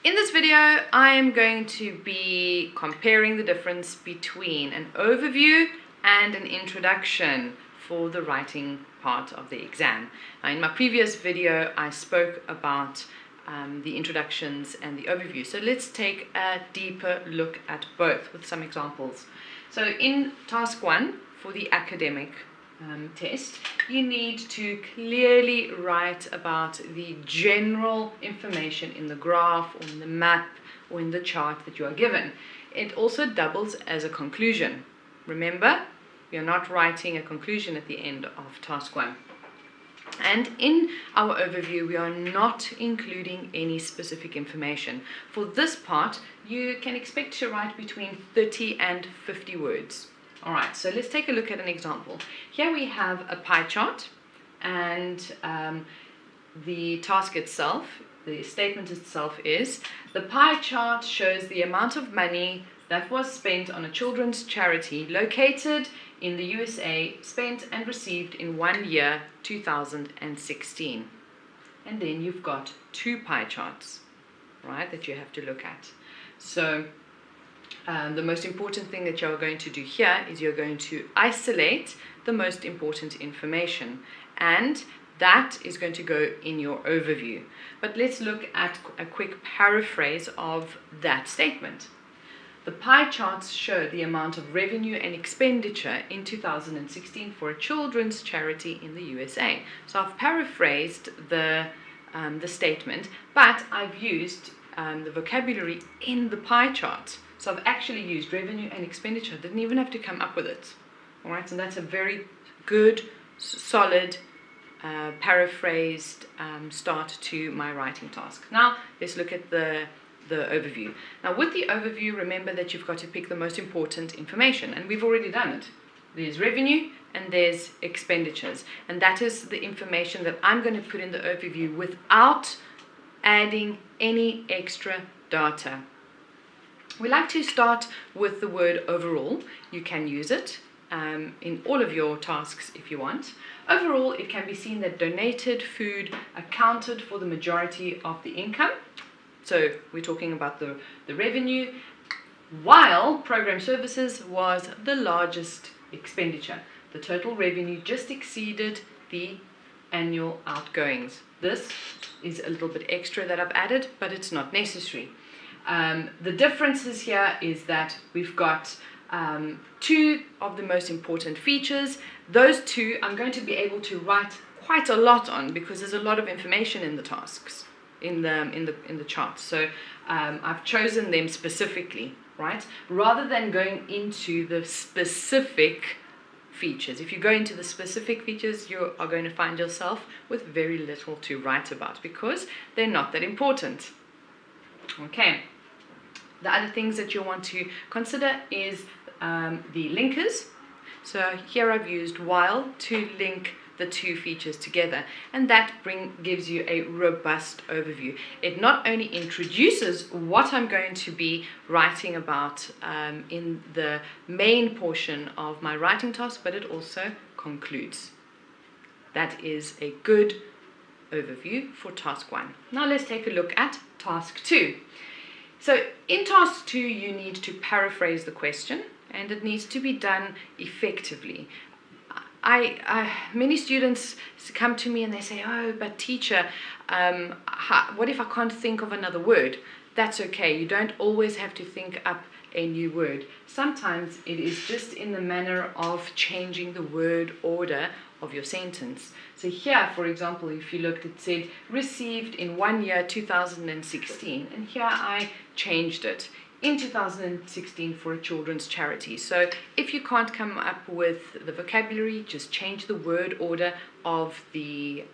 In this video, I am going to be comparing the difference between an overview and an introduction for the writing part of the exam. Now, in my previous video, I spoke about the introductions and the overview. So let's take a deeper look at both with some examples. So in task 1 for the academic test, you need to clearly write about the general information in the graph or in the map or in the chart that you are given. It also doubles as a conclusion. Remember, you're not writing a conclusion at the end of task 1. And in our overview, we are not including any specific information. For this part, you can expect to write between 30 and 50 words. All right, so let's take a look at an example. Here we have a pie chart, and the task itself, the statement itself is, the pie chart shows the amount of money that was spent on a children's charity located in the USA, spent and received in 1 year, 2016. And then you've got two pie charts, right, that you have to look at. So the most important thing that you're going to do here is you're going to isolate the most important information, and that is going to go in your overview. But let's look at a quick paraphrase of that statement. The pie charts show the amount of revenue and expenditure in 2016 for a children's charity in the USA. So I've paraphrased the statement, but I've used the vocabulary in the pie chart. So I've actually used revenue and expenditure. I didn't even have to come up with it. All right, and that's a very good, solid, paraphrased start to my writing task. Now let's look at the overview. Now with the overview, remember that you've got to pick the most important information, and we've already done it. There's revenue and there's expenditures, and that is the information that I'm going to put in the overview without adding any extra data. We like to start with the word overall. You can use it in all of your tasks if you want. Overall, it can be seen that donated food accounted for the majority of the income. So we're talking about the revenue, while program services was the largest expenditure. The total revenue just exceeded the annual outgoings. This is a little bit extra that I've added, but it's not necessary. The differences here is that we've got two of the most important features. Those two I'm going to be able to write quite a lot on because there's a lot of information in the tasks, in the charts. So I've chosen them specifically, right? Rather than going into the specific features. If you go into the specific features, you are going to find yourself with very little to write about because they're not that important. Okay. The other things that you want to consider is the linkers. So here I've used while to link the two features together, and that gives you a robust overview. It not only introduces what I'm going to be writing about in the main portion of my writing task, but it also concludes. That is a good overview for task 1. Now let's take a look at task 2. So in task 2, you need to paraphrase the question, and it needs to be done effectively. Many students come to me and they say, oh, but teacher, what if I can't think of another word? That's okay. You don't always have to think up a new word. Sometimes it is just in the manner of changing the word order of your sentence. So here, for example, if you looked, it said received in 1 year, 2016, and here I changed it in 2016 for a children's charity. So if you can't come up with the vocabulary, just change the word order of the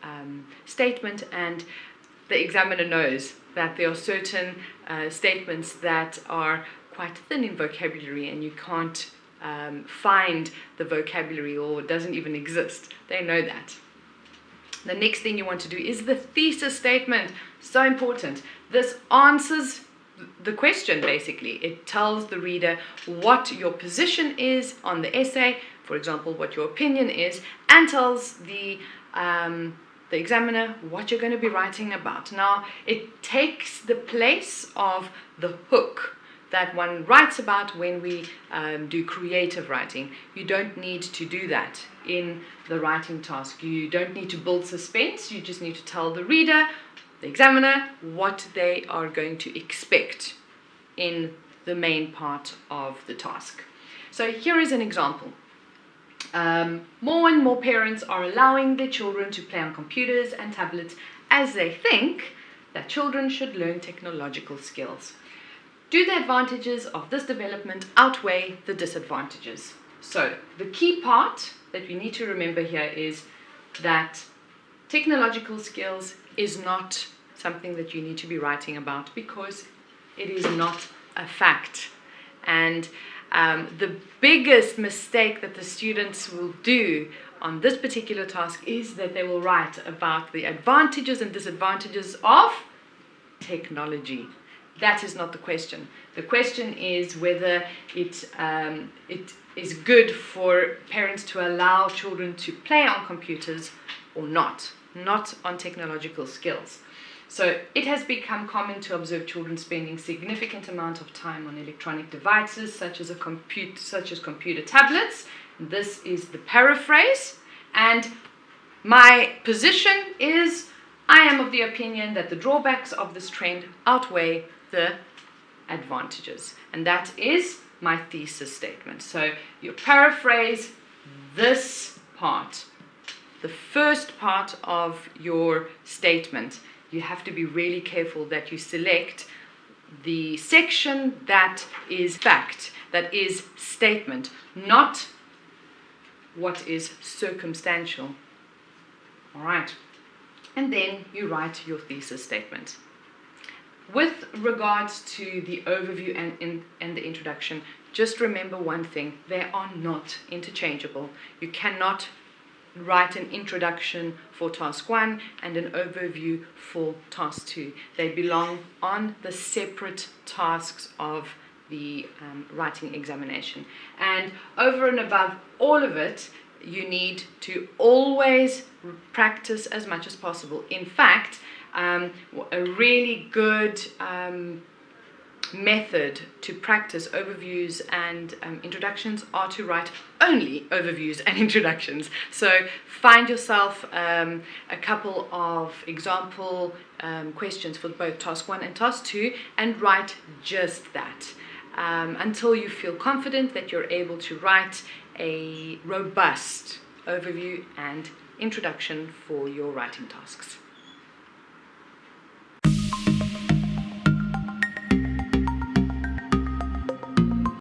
statement, and the examiner knows that there are certain statements that are quite thin in vocabulary and you can't find the vocabulary, or it doesn't even exist. They know that. The next thing you want to do is the thesis statement. So important. This answers the question, basically. It tells the reader what your position is on the essay, for example, what your opinion is, and tells the the examiner what you're going to be writing about. Now, it takes the place of the hook that one writes about when we do creative writing. You don't need to do that in the writing task. You don't need to build suspense. You just need to tell the reader, the examiner, what they are going to expect in the main part of the task. So here is an example. More and more parents are allowing their children to play on computers and tablets as they think that children should learn technological skills. Do the advantages of this development outweigh the disadvantages? So the key part that we need to remember here is that technological skills is not something that you need to be writing about, because it is not a fact. And the biggest mistake that the students will do on this particular task is that they will write about the advantages and disadvantages of technology. That is not the question. The question is whether it is good for parents to allow children to play on computers or not on technological skills. So it has become common to observe children spending significant amount of time on electronic devices such as computer tablets. This is the paraphrase, and my position is I am of the opinion that the drawbacks of this trend outweigh the advantages, and that is my thesis statement. So you paraphrase this part, the first part of your statement. You have to be really careful that you select the section that is fact, that is statement, not what is circumstantial. All right. And then you write your thesis statement. With regards to the overview and the introduction, just remember one thing: they are not interchangeable. You cannot write an introduction for task 1 and an overview for task 2. They belong on the separate tasks of the writing examination. And over and above all of it, you need to always practice as much as possible. In fact, a really good method to practice overviews and introductions are to write only overviews and introductions. So find yourself a couple of example questions for both task 1 and task 2 and write just that until you feel confident that you're able to write a robust overview and introduction for your writing tasks.